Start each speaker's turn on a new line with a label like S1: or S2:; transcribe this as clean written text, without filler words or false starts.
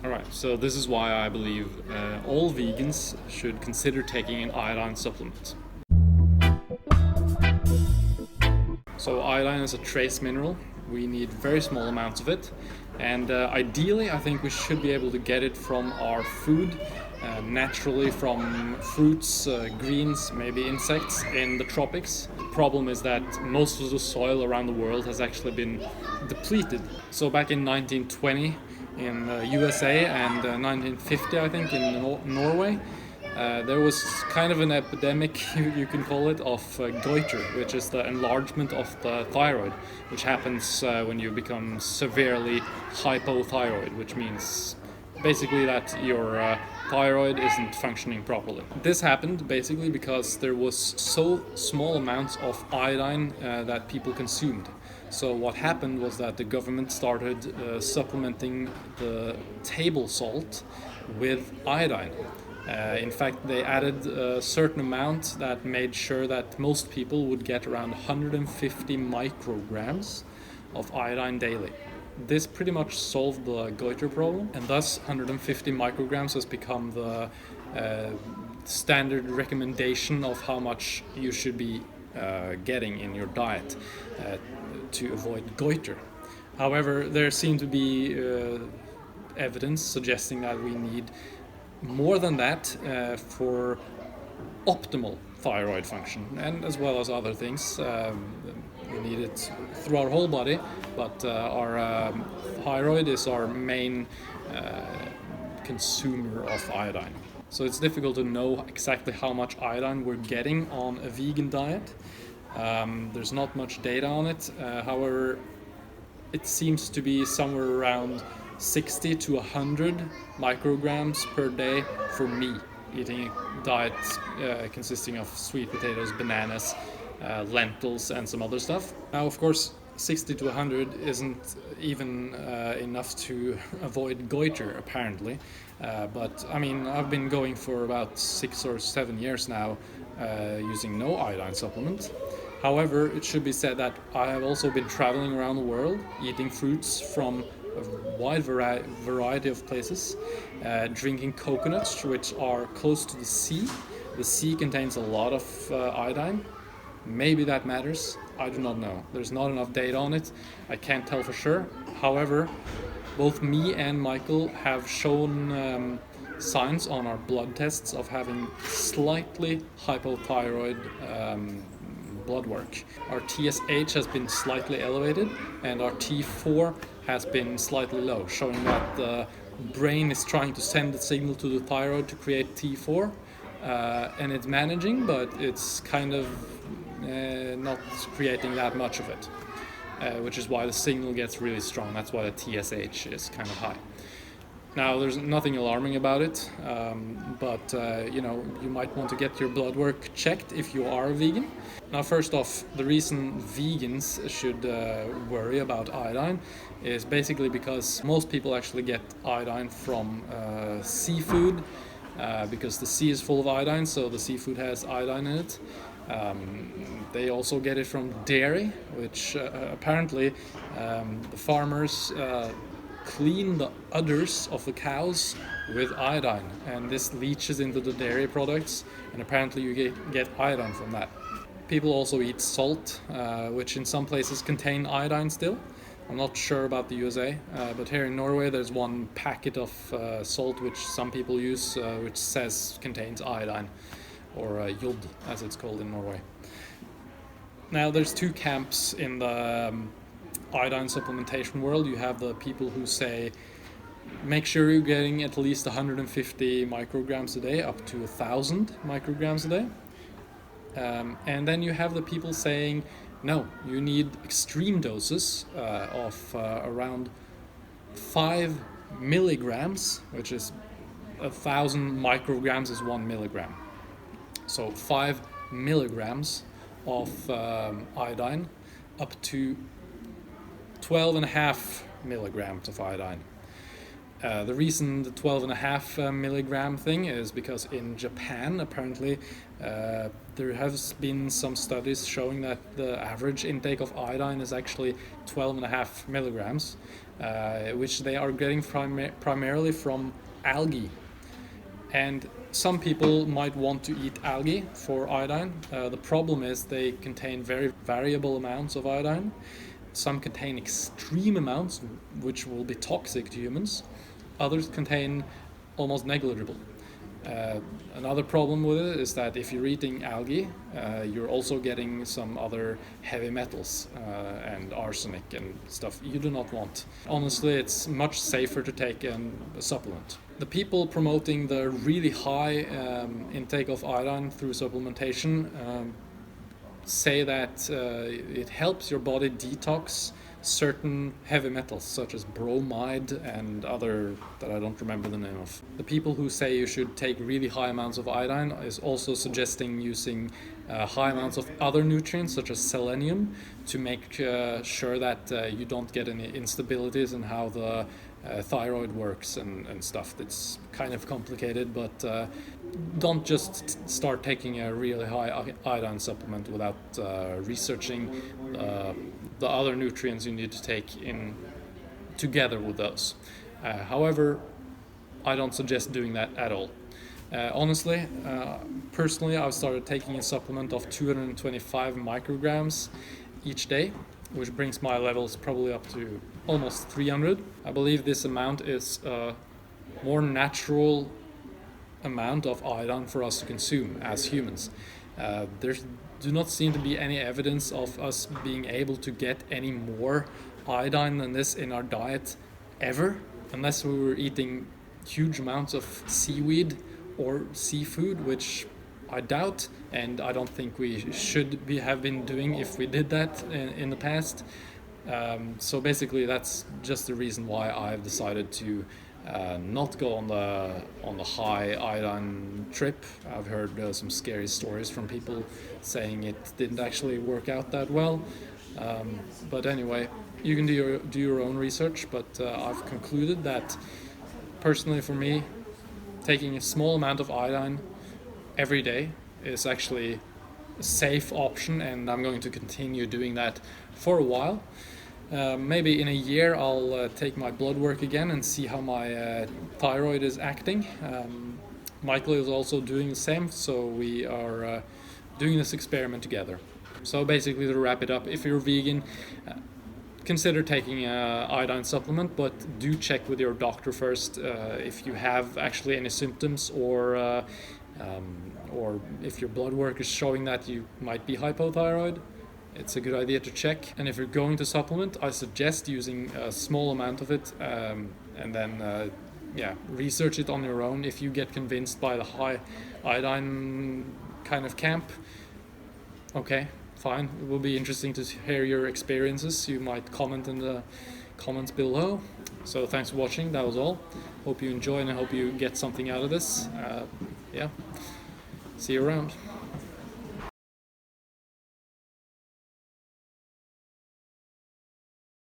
S1: Alright, so this is why I believe all vegans should consider taking an iodine supplement. So iodine is a trace mineral. We need very small amounts of it, and ideally I think we should be able to get it from our food, naturally from fruits, greens, maybe insects in the tropics. The problem is that most of the soil around the world has actually been depleted. So back in 1920 in USA and 1950 I think in Norway, there was kind of an epidemic, you can call it, of goiter, which is the enlargement of the thyroid, which happens when you become severely hypothyroid, which means basically that your thyroid isn't functioning properly. This happened basically because there was so small amounts of iodine that people consumed. So what happened was that the government started supplementing the table salt with iodine. In fact, they added a certain amount that made sure that most people would get around 150 micrograms of iodine daily. This pretty much solved the goiter problem, and thus 150 micrograms has become the standard recommendation of how much you should be getting in your diet to avoid goiter. However, there seemed to be evidence suggesting that we need more than that for optimal thyroid function, and as well as other things. We need it through our whole body, but our thyroid is our main consumer of iodine. So it's difficult to know exactly how much iodine we're getting on a vegan diet. There's not much data on it. However, it seems to be somewhere around 60 to 100 micrograms per day for me, eating a diet consisting of sweet potatoes, bananas, lentils, and some other stuff. Now, of course, 60 to 100 isn't even enough to avoid goiter, apparently. But I mean, I've been going for about 6 or 7 years now using no iodine supplement. However, it should be said that I have also been traveling around the world, eating fruits from a wide variety of places, drinking coconuts which are close to the sea. The sea contains a lot of iodine. Maybe that matters. I do not know. There's not enough data on it. I can't tell for sure. However, both me and Michael have shown signs on our blood tests of having slightly hypothyroid blood work. Our TSH has been slightly elevated and our T4 has been slightly low, showing that the brain is trying to send the signal to the thyroid to create T4, and it's managing, but it's kind of not creating that much of it, which is why the signal gets really strong. That's why the TSH is kind of high. Now, there's nothing alarming about it, but you might want to get your blood work checked if you are a vegan. Now, first off, the reason vegans should worry about iodine is basically because most people actually get iodine from seafood, because the sea is full of iodine, so the seafood has iodine in it. They also get it from dairy, which apparently the farmers clean the udders of the cows with iodine, and this leaches into the dairy products, and apparently you get iodine from that. People also eat salt, which in some places contain iodine still. I'm not sure about the USA, but here in Norway there's one packet of salt which some people use, which says contains iodine, or jod as it's called in Norway. Now, there's two camps in the iodine supplementation world. You have the people who say make sure you're getting at least 150 micrograms a day, up to 1,000 micrograms a day, and then you have the people saying no, you need extreme doses of around 5 milligrams, which is 1,000 micrograms is 1 milligram, so 5 milligrams of iodine, up to 12.5 milligrams of iodine. The reason the 12.5 milligram thing is because in Japan, apparently, there has been some studies showing that the average intake of iodine is actually 12.5 milligrams. which they are getting primarily from algae. And some people might want to eat algae for iodine. The problem is they contain very variable amounts of iodine. Some contain extreme amounts, which will be toxic to humans. Others contain almost negligible. Another problem with it is that if you're eating algae, you're also getting some other heavy metals and arsenic and stuff you do not want. Honestly, it's much safer to take a supplement. The people promoting the really high intake of iodine through supplementation say that it helps your body detox certain heavy metals such as bromide and other that I don't remember the name of. The people who say you should take really high amounts of iodine is also suggesting using high amounts of other nutrients such as selenium to make sure that you don't get any instabilities in how the thyroid works and stuff. It's kind of complicated, but don't just start taking a really high iodine supplement without researching the other nutrients you need to take in together with those. However, I don't suggest doing that at all. Honestly, personally, I've started taking a supplement of 225 micrograms each day, which brings my levels probably up to almost 300. I believe this amount is a more natural amount of iodine for us to consume as humans. There do not seem to be any evidence of us being able to get any more iodine than this in our diet ever, unless we were eating huge amounts of seaweed or seafood, which I doubt, and I don't think we should have been doing if we did that in the past. So basically, that's just the reason why I've decided to not go on the high iodine trip. I've heard some scary stories from people saying it didn't actually work out that well. But anyway, you can do your own research. But I've concluded that personally, for me, taking a small amount of iodine every day is actually a safe option, and I'm going to continue doing that for a while. Maybe in a year I'll take my blood work again and see how my thyroid is acting. Michael is also doing the same, so we are doing this experiment together. So basically, to wrap it up, if you're vegan, consider taking an iodine supplement, but do check with your doctor first if you have actually any symptoms or if your blood work is showing that you might be hypothyroid. It's a good idea to check. And if you're going to supplement, I suggest using a small amount of it and then research it on your own. If you get convinced by the high iodine kind of camp, okay, fine. It will be interesting to hear your experiences. You might comment in the comments below. So thanks for watching. That was all. Hope you enjoy and I hope you get something out of this. See you around.